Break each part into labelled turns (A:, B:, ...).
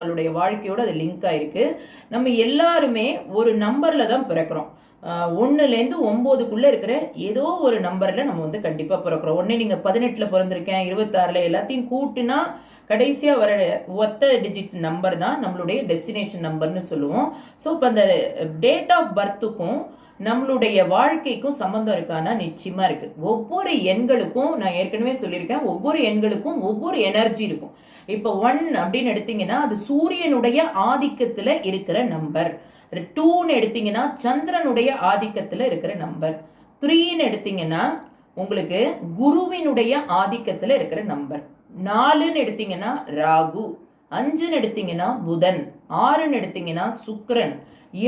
A: நம்மளுடைய வாழ்க்கையோட அது லிங்க் ஆயிருக்கு. நம்ம எல்லாருமே ஒரு நம்பர்ல தான் பிறக்கிறோம். 1லேருந்து 9க்குள்ள இருக்கிற ஏதோ ஒரு நம்பர்ல நம்ம வந்து கண்டிப்பா பிறக்கிறோம். ஒண்ணு நீங்க 18ல பிறந்திருக்கேன், 26ல எல்லாத்தையும் கூட்டினா கடைசியா வர ஒத்த டிஜிட் நம்பர் தான் நம்மளுடைய டெஸ்டினேஷன் நம்பர்னு சொல்லுவோம். ஸோ இப்போ அந்த டேட் ஆஃப் பர்த்துக்கும் நம்மளுடைய வாழ்க்கைக்கும் சம்பந்தம் இருக்கானா நிச்சயமா இருக்கு. ஒவ்வொரு எண்களுக்கும் நான் ஏற்கனவே சொல்லியிருக்கேன், ஒவ்வொரு எண்களுக்கும் ஒவ்வொரு எனர்ஜி இருக்கும். இப்போ 1 அப்படின்னு எடுத்தீங்கன்னா அது சூரியனுடைய ஆதிக்கத்துல இருக்கிற நம்பர். 2ன்னு எடுத்தீங்கன்னா சந்திரனுடைய ஆதிக்கத்துல இருக்கிற நம்பர். 3ன்னு எடுத்தீங்கன்னா உங்களுக்கு குருவினுடைய ஆதிக்கத்துல இருக்கிற நம்பர். 4ன்னு எடுத்தீங்கன்னா ராகு. 5ன்னு எடுத்தீங்கன்னா புதன். 6ன்னு எடுத்தீங்கன்னா சுக்கிரன்.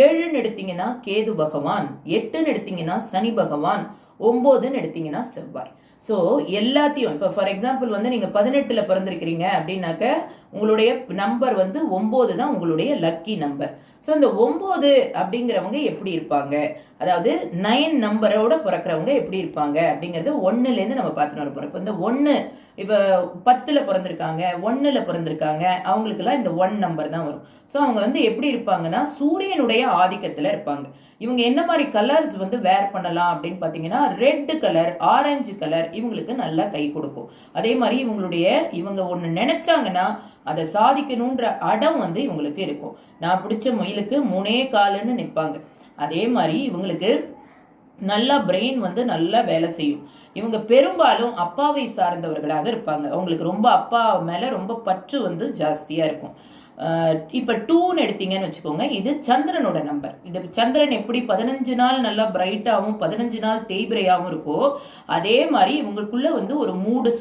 A: 7ன்னு எடுத்தீங்கன்னா கேது பகவான். 8ன்னு எடுத்தீங்கன்னா சனி பகவான். 9ன்னு எடுத்தீங்கன்னா செவ்வாய். ஸோ எல்லாத்தையும் இப்போ ஃபார் எக்ஸாம்பிள் வந்து நீங்கள் 18ல் பிறந்திருக்கிறீங்க அப்படின்னாக்க உங்களுடைய நம்பர் வந்து 9 தான் உங்களுடைய லக்கி நம்பர். ஸோ இந்த 9 அப்படிங்கிறவங்க எப்படி இருப்பாங்க, அதாவது 9 நம்பரோட பிறக்கிறவங்க எப்படி இருப்பாங்க அப்படிங்கிறது 1லேருந்து நம்ம பார்த்துட்டு வர போகிறோம். இப்போ இந்த 1 இப்போ 10ல் பிறந்திருக்காங்க, 1ல் பிறந்திருக்காங்க, அவங்களுக்குலாம் இந்த 1 நம்பர் தான் வரும். ஸோ அவங்க வந்து எப்படி இருப்பாங்கன்னா சூரியனுடைய ஆதிக்கத்தில் இருப்பாங்க. இவங்க என்ன மாதிரி கலர்ஸ் வந்து வேர் பண்ணலாம் அப்படின்னு பார்த்தீங்கன்னா ரெட் கலர், ஆரஞ்சு கலர் இவங்களுக்கு நல்லா கை கொடுக்கும். அதே மாதிரி இவங்க ஒன்று நினைச்சாங்கன்னா அதை சாதிக்கணுன்ற அடம் வந்து இவங்களுக்கு இருக்கும். நான் பிடிச்ச முயலுக்கு 3 காலுன்னு நிற்பாங்க. அதே மாதிரி இவங்களுக்கு நல்லா பிரெயின் வந்து நல்லா வேலை செய்யும். இவங்க பெரும்பாலும் அப்பாவை சார்ந்தவர்களாக இருப்பாங்க. அவங்களுக்கு ரொம்ப அப்பா மேல ரொம்ப பற்று வந்து ஜாஸ்தியா இருக்கும். இப்ப 2ன்னு எடுத்தீங்கன்னு வச்சுக்கோங்க, இது சந்திரனோட நம்பர். இது சந்திரன் எப்படி 15 நாள் நல்லா பிரைட்டாகவும் 15 நாள் தேய்பிரையாகவும் இருக்கோ அதே மாதிரி இவங்களுக்குள்ள வந்து ஒரு மூடு